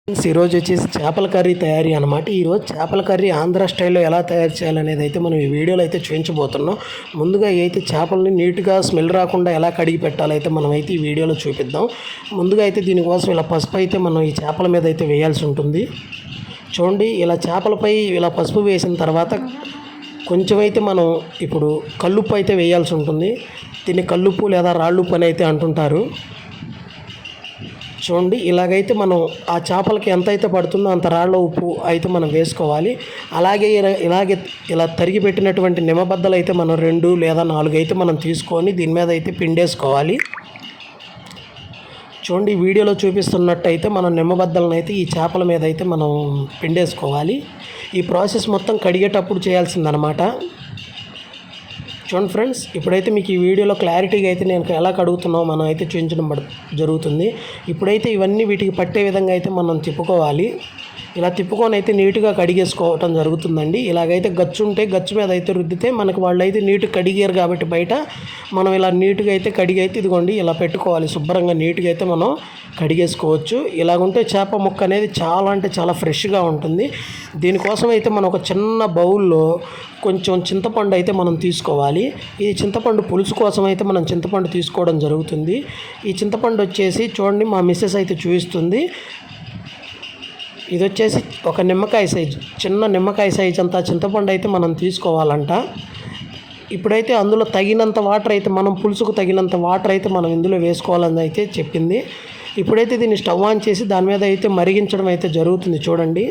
ఈరోజు వచ్చేసి చేపల కర్రీ తయారీ అనమాట. ఈరోజు చేపల కర్రీ ఆంధ్ర స్టైల్లో ఎలా తయారు చేయాలనేది అయితే మనం ఈ వీడియోలో అయితే చూపించబోతున్నాం. ముందుగా అయితే చేపలని నీట్గా స్మెల్ రాకుండా ఎలా కడిగి పెట్టాలైతే మనం అయితే ఈ వీడియోలో చూపిద్దాం. ముందుగా అయితే దీనికోసం ఇలా పసుపు అయితే మనం ఈ చేపల మీద అయితే వేయాల్సి ఉంటుంది. చూడండి, ఇలా చేపలపై ఇలా పసుపు వేసిన తర్వాత కొంచెం అయితే మనం ఇప్పుడు కల్లుప్పు అయితే వేయాల్సి ఉంటుంది. దీన్ని కల్లుప్పు లేదా రాళ్ళుప్పు అని అయితే అంటుంటారు. చూడండి, ఇలాగైతే మనం ఆ చేపలకి ఎంత అయితే పడుతుందో అంత రాళ్ళ ఉప్పు అయితే మనం వేసుకోవాలి. అలాగే ఇలా తరిగి పెట్టినటువంటి నిమ్మబద్దలు అయితే మనం 2 లేదా 4 అయితే మనం తీసుకొని దీని మీద అయితే పిండేసుకోవాలి. చూడండి, వీడియోలో చూపిస్తున్నట్టయితే మనం నిమ్మబద్దలను అయితే ఈ చేపల మీద అయితే మనం పిండేసుకోవాలి. ఈ ప్రాసెస్ మొత్తం కడిగేటప్పుడు చేయాల్సిందనమాట. చూడండి ఫ్రెండ్స్, ఇప్పుడైతే మీకు ఈ వీడియోలో క్లారిటీగా అయితే నేను ఎలా కడుగుతున్నామో మనం అయితే చూపించడం జరుగుతుంది. ఇప్పుడైతే ఇవన్నీ వీటికి పట్టే విధంగా అయితే మనం తిప్పుకోవాలి. ఇలా తిప్పుకొని అయితే నీట్గా కడిగేసుకోవటం జరుగుతుందండి. ఇలాగైతే గచ్చు ఉంటే గచ్చు మీద అయితే రుద్దితే మనకు వాళ్ళు అయితే నీట్గా కడిగారు కాబట్టి బయట మనం ఇలా నీట్గా అయితే కడిగి అయితే ఇదిగోండి ఇలా పెట్టుకోవాలి. శుభ్రంగా నీట్గా అయితే మనం కడిగేసుకోవచ్చు. ఇలాగుంటే చేప ముక్క అనేది చాలా అంటే చాలా ఫ్రెష్గా ఉంటుంది. దీనికోసం అయితే మనం ఒక చిన్న బౌల్లో కొంచెం చింతపండు అయితే మనం తీసుకోవాలి. ఈ చింతపండు పులుసు కోసం అయితే మనం చింతపండు తీసుకోవడం జరుగుతుంది. ఈ చింతపండు వచ్చేసి చూడండి, మా మిస్సెస్ అయితే చూపిస్తుంది. ఇది వచ్చేసి ఒక నిమ్మకాయ సైజు, చిన్న నిమ్మకాయ సైజు అంతా చింతపండు అయితే మనం తీసుకోవాలంట. ఇప్పుడైతే అందులో తగినంత వాటర్ అయితే మనం పులుసుకు తగినంత వాటర్ అయితే మనం ఇందులో వేసుకోవాలని అయితే చెప్పింది. ఇప్పుడైతే దీన్ని స్టవ్ ఆన్ చేసి దాని మీద అయితే మరిగించడం అయితే జరుగుతుంది. చూడండి,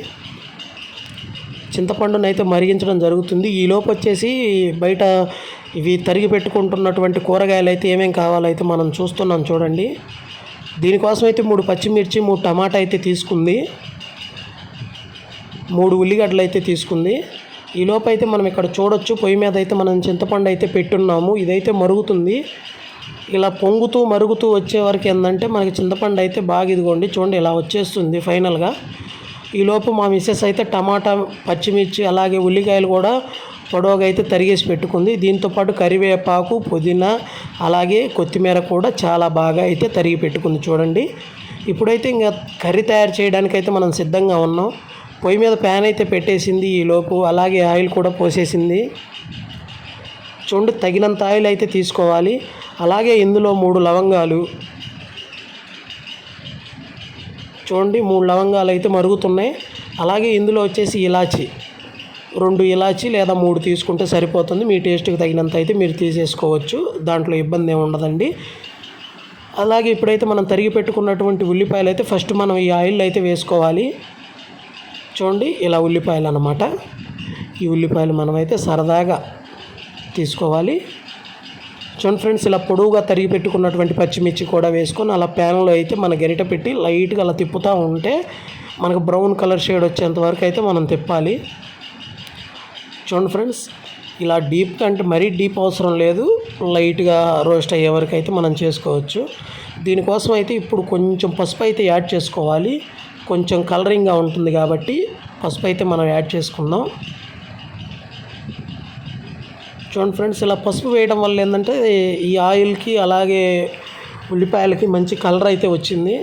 చింతపండును అయితే మరిగించడం జరుగుతుంది. ఈ లోపు వచ్చేసి బయట ఇవి తరిగి పెట్టుకుంటున్నటువంటి కూరగాయలు అయితే ఏమేమి కావాలో అయితే మనం చూస్తున్నాం. చూడండి, దీనికోసం అయితే 3 పచ్చిమిర్చి, 3 టమాటా అయితే తీసుకుంది, 3 ఉల్లిగడ్డలు అయితే తీసుకుంది. ఈ లోపు అయితే మనం ఇక్కడ చూడొచ్చు, పొయ్యి మీద అయితే మనం చింతపండు అయితే పెట్టున్నాము. ఇదైతే మరుగుతుంది. ఇలా పొంగుతూ మరుగుతూ వచ్చే వరకు ఏంటంటే మనకి చింతపండు అయితే బాగా ఇదిగోండి చూడండి ఇలా వచ్చేస్తుంది ఫైనల్గా. ఈ లోపు మా మిస్సెస్ అయితే టమాటా, పచ్చిమిర్చి అలాగే ఉల్లికాయలు కూడా పొడవుగా అయితే తరిగేసి పెట్టుకుంది. దీంతోపాటు కరివేపాకు, పుదీనా అలాగే కొత్తిమీర కూడా చాలా బాగా అయితే తరిగి పెట్టుకుంది. చూడండి, ఇప్పుడైతే ఇంకా కర్రీ తయారు చేయడానికైతే మనం సిద్ధంగా ఉన్నాం. పొయ్యి మీద ప్యాన్ అయితే పెట్టేసింది ఈ లోపు, అలాగే ఆయిల్ కూడా పోసేసింది. చూడండి, తగినంత ఆయిల్ అయితే తీసుకోవాలి. అలాగే ఇందులో 3 లవంగాలు, చూడండి 3 లవంగాలు అయితే మరుగుతున్నాయి. అలాగే ఇందులో వచ్చేసి ఇలాచి, 2 ఇలాచి లేదా 3 తీసుకుంటే సరిపోతుంది. మీ టేస్ట్కి తగినంత అయితే మీరు తీసేసుకోవచ్చు, దాంట్లో ఇబ్బంది ఏమి ఉండదండి. అలాగే ఇప్పుడైతే మనం తరిగి పెట్టుకున్నటువంటి ఉల్లిపాయలు అయితే ఫస్ట్ మనం ఈ ఆయిల్ అయితే వేసుకోవాలి. చూడండి, ఇలా ఉల్లిపాయలు అన్నమాట. ఈ ఉల్లిపాయలు మనమైతే సరదాగా తీసుకోవాలి. చూడండి ఫ్రెండ్స్, ఇలా పొడవుగా తరిగి పెట్టుకున్నటువంటి పచ్చిమిర్చి కూడా వేసుకొని అలా ప్యాన్లో అయితే మన గరిట పెట్టి లైట్గా అలా తిప్పుతూ ఉంటే మనకు బ్రౌన్ కలర్ షేడ్ వచ్చేంత వరకు అయితే మనం తిప్పాలి. చూడండి ఫ్రెండ్స్, ఇలా డీప్ అంటే మరీ డీప్ అవసరం లేదు, లైట్గా రోస్ట్ అయ్యే వరకు అయితే మనం చేసుకోవచ్చు. దీనికోసం అయితే ఇప్పుడు కొంచెం పసుపు అయితే యాడ్ చేసుకోవాలి. కొంచెం కలరింగ్గా ఉంటుంది కాబట్టి పసుపు అయితే మనం యాడ్ చేసుకుందాం. చూడండి ఫ్రెండ్స్, ఇలా పసుపు వేయడం వల్ల ఏంటంటే ఈ ఆయిల్కి అలాగే ఉల్లిపాయలకి మంచి కలర్ అయితే వచ్చింది.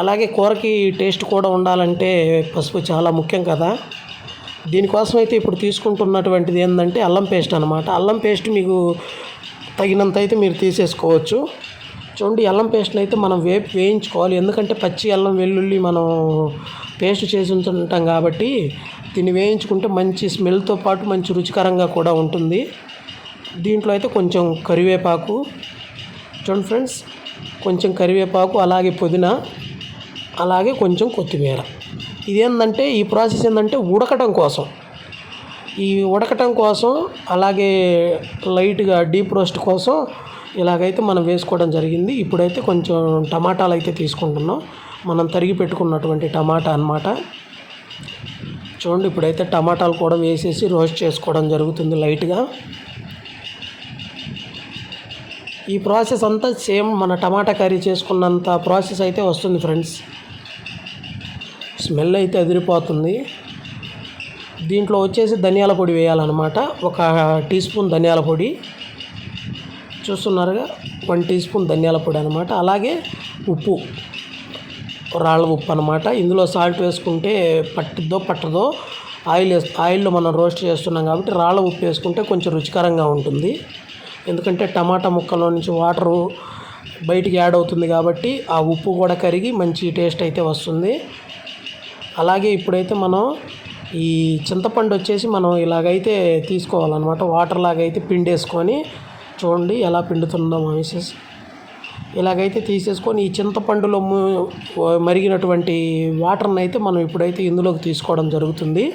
అలాగే కూరకి టేస్ట్ కూడా ఉండాలంటే పసుపు చాలా ముఖ్యం కదా. దీనికోసం అయితే ఇప్పుడు తీసుకుంటున్నటువంటిది ఏంటంటే అల్లం పేస్ట్ అనమాట. అల్లం పేస్ట్ మీకు తగినంత అయితే మీరు తీసేసుకోవచ్చు. చూడండి, అల్లం పేస్ట్ని అయితే మనం వేయించుకోవాలి. ఎందుకంటే పచ్చి అల్లం వెల్లుల్లి మనం పేస్ట్ చేసి ఉంచుంటాం కాబట్టి దీన్ని వేయించుకుంటే మంచి స్మెల్తో పాటు మంచి రుచికరంగా కూడా ఉంటుంది. దీంట్లో అయితే కొంచెం కరివేపాకు, చూడండి ఫ్రెండ్స్, కొంచెం కరివేపాకు అలాగే పుదీనా అలాగే కొంచెం కొత్తిమీర. ఇదేంటంటే ఈ ప్రాసెస్ ఏంటంటే ఉడకటం కోసం అలాగే లైట్గా డీప్ రోస్ట్ కోసం ఇలాగైతే మనం వేసుకోవడం జరిగింది. ఇప్పుడైతే కొంచెం టమాటాలు అయితే తీసుకుంటున్నాం, మనం తరిగి పెట్టుకున్నటువంటి టమాటా అన్నమాట. చూడండి, ఇప్పుడైతే టమాటాలు కూడా వేసేసి రోస్ట్ చేసుకోవడం జరుగుతుంది లైట్గా. ఈ ప్రాసెస్ అంతా సేమ్ మన టమాటా కర్రీ చేసుకున్నంత ప్రాసెస్ అయితే వస్తుంది ఫ్రెండ్స్. స్మెల్ అయితే అదిరిపోతుంది. దీంట్లో వచ్చేసి ధనియాల పొడి వేయాలన్నమాట. 1 టీ స్పూన్ ధనియాల పొడి చూస్తున్నారుగా, 1 టీ స్పూన్ ధనియాల పొడి అనమాట. అలాగే ఉప్పు రాళ్ళ ఉప్పు అనమాట. ఇందులో సాల్ట్ వేసుకుంటే పట్టదో ఆయిల్లో మనం రోస్ట్ చేస్తున్నాం కాబట్టి రాళ్ళ ఉప్పు వేసుకుంటే కొంచెం రుచికరంగా ఉంటుంది. ఎందుకంటే టమాటా ముక్కలో నుంచి వాటరు బయటికి యాడ్ అవుతుంది కాబట్టి ఆ ఉప్పు కూడా కరిగి మంచి టేస్ట్ అయితే వస్తుంది. అలాగే ఇప్పుడైతే మనం ఈ చింతపండు వచ్చేసి మనం ఇలాగైతే తీసుకోవాలన్నమాట. వాటర్ లాగైతే పిండేసుకొని చూడండి ఎలా పిండుతుందో మా మిసెస్. ఇలాగైతే తీసేసుకొని ఈ చింతపండులో మరిగినటువంటి వాటర్ని అయితే మనం ఇప్పుడైతే ఇందులోకి తీసుకోవడం జరుగుతుంది.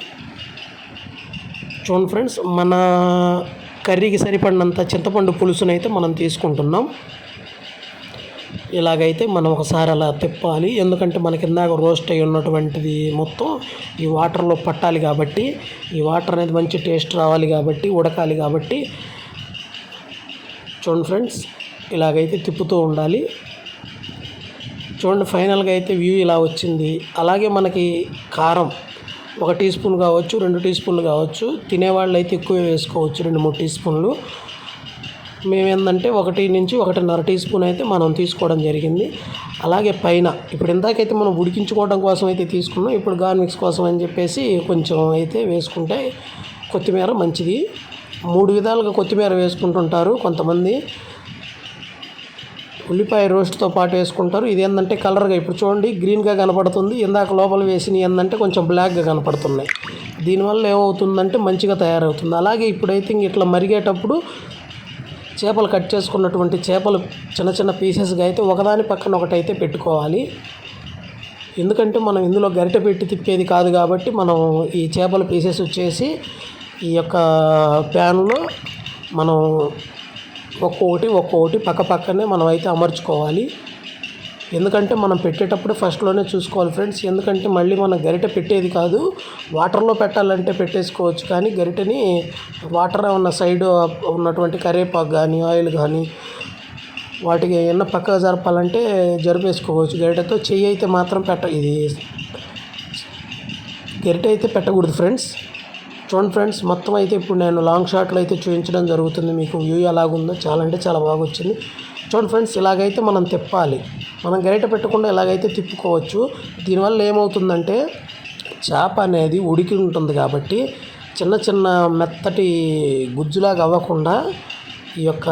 చూడండి ఫ్రెండ్స్, మన కర్రీకి సరిపడినంత చింతపండు పులుసునైతే మనం తీసుకుంటున్నాం. ఇలాగైతే మనం ఒకసారి అలా తిప్పాలి. ఎందుకంటే మనకి ఇందాక రోస్ట్ అయి ఉన్నటువంటిది మొత్తం ఈ వాటర్లో పట్టాలి కాబట్టి, ఈ వాటర్ అనేది మంచి టేస్ట్ రావాలి కాబట్టి, ఉడకాలి కాబట్టి చూడండి ఫ్రెండ్స్, ఇలాగైతే తిప్పుతూ ఉండాలి. చూడండి ఫైనల్గా అయితే వ్యూ ఇలా వచ్చింది. అలాగే మనకి కారం 1 టీ స్పూన్ కావచ్చు, 2 టీ స్పూన్లు కావచ్చు. తినేవాళ్ళు అయితే ఎక్కువ వేసుకోవచ్చు, 2-3 టీ స్పూన్లు. మేమేందంటే 1 నుంచి 1.5 టీ స్పూన్ అయితే మనం తీసుకోవడం జరిగింది. అలాగే పైన ఇప్పుడు ఇందాకైతే మనం ఉడికించుకోవడం కోసం అయితే తీసుకున్నాం. ఇప్పుడు గార్నిష్ కోసం అని చెప్పేసి కొంచెం అయితే వేసుకుంటే కొత్తిమీర మంచిది. 3 విధాలుగా కొత్తిమీర వేసుకుంటుంటారు కొంతమంది. ఉల్లిపాయ రోస్ట్తో పాటు వేసుకుంటారు. ఇది ఏంటంటే కలర్గా ఇప్పుడు చూడండి గ్రీన్గా కనపడుతుంది. ఇందాక లోపల వేసినవి ఏంటంటే కొంచెం బ్లాక్గా కనపడుతున్నాయి. దీనివల్ల ఏమవుతుందంటే మంచిగా తయారవుతుంది. అలాగే ఇప్పుడైతే ఇట్లా మరిగేటప్పుడు చేపలు కట్ చేసుకున్నటువంటి చేపలు చిన్న చిన్న పీసెస్గా అయితే ఒకదాని పక్కన ఒకటి అయితే పెట్టుకోవాలి. ఎందుకంటే మనం ఇందులో గరిటె పెట్టి తిప్పేది కాదు కాబట్టి మనం ఈ చేపల పీసెస్ వచ్చేసి ఈ యొక్క ప్యాన్లో మనం ఒక్కొక్కటి పక్కనే మనం అయితే అమర్చుకోవాలి. ఎందుకంటే మనం పెట్టేటప్పుడు ఫస్ట్లోనే చూసుకోవాలి ఫ్రెండ్స్. ఎందుకంటే మళ్ళీ మనం గరిటె పెట్టేది కాదు, వాటర్లో పెట్టాలంటే పెట్టేసుకోవచ్చు. కానీ గరిటెని వాటర్ ఉన్న సైడ్ ఉన్నటువంటి కరివేపాకు కానీ ఆయిల్ కానీ వాటికి ఏమన్నా పక్కగా జరపాలంటే జరిపేసుకోవచ్చు గరిటెతో. చెయ్యి అయితే మాత్రం ఇది గరిటె అయితే పెట్టకూడదు ఫ్రెండ్స్. చూడండి ఫ్రెండ్స్, మొత్తం అయితే ఇప్పుడు నేను లాంగ్ షాట్లో అయితే చూపించడం జరుగుతుంది. మీకు వ్యూ ఎలాగుందో చాలా అంటే చాలా బాగా వచ్చింది. చూడండి ఫ్రెండ్స్, ఇలాగైతే మనం తిప్పాలి. మనం గరిటె పెట్టకుండా ఇలాగైతే తిప్పుకోవచ్చు. దీనివల్ల ఏమవుతుందంటే చేప అనేది ఉడికి ఉంటుంది కాబట్టి చిన్న చిన్న మెత్తటి గుజ్జులాగా అవ్వకుండా ఈ యొక్క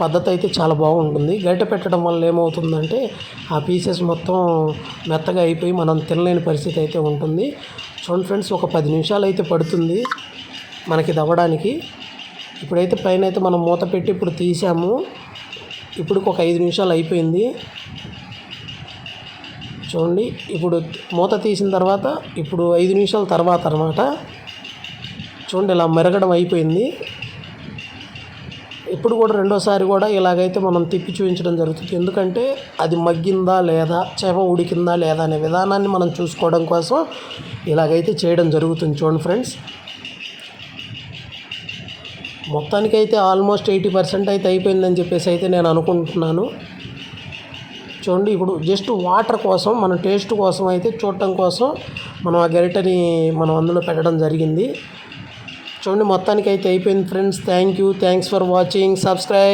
పద్ధతి అయితే చాలా బాగుంటుంది. గరిటె పెట్టడం వల్ల ఏమవుతుందంటే ఆ పీసెస్ మొత్తం మెత్తగా అయిపోయి మనం తినలేని పరిస్థితి అయితే ఉంటుంది. చూడండి ఫ్రెండ్స్, ఒక 10 నిమిషాలు అయితే పడుతుంది మనకి ఇది అవ్వడానికి. ఇప్పుడైతే పైన అయితే మనం మూత పెట్టి ఇప్పుడు తీసాము. ఇప్పుడు ఒక 5 నిమిషాలు అయిపోయింది. చూడండి, ఇప్పుడు మూత తీసిన తర్వాత ఇప్పుడు 5 నిమిషాల తర్వాత అన్నమాట. చూడండి ఇలా మెరగడం అయిపోయింది. ఇప్పుడు కూడా రెండోసారి కూడా ఇలాగైతే మనం తిప్పి చూపించడం జరుగుతుంది. ఎందుకంటే అది మగ్గిందా లేదా, చేప ఉడికిందా లేదా అనే విధానాన్ని మనం చూసుకోవడం కోసం ఇలాగైతే చేయడం జరుగుతుంది. చూడండి ఫ్రెండ్స్, మొత్తానికైతే ఆల్మోస్ట్ 80% అయితే అయిపోయిందని చెప్పేసి అయితే నేను అనుకుంటున్నాను. చూడండి, ఇప్పుడు జస్ట్ వాటర్ కోసం మన టేస్ట్ కోసం అయితే చూడటం కోసం మనం ఆ గరిటెని మనం అందులో పెట్టడం జరిగింది. చూడండి మొత్తానికి అయితే అయిపోయింది friends. Thanks for watching. Subscribe.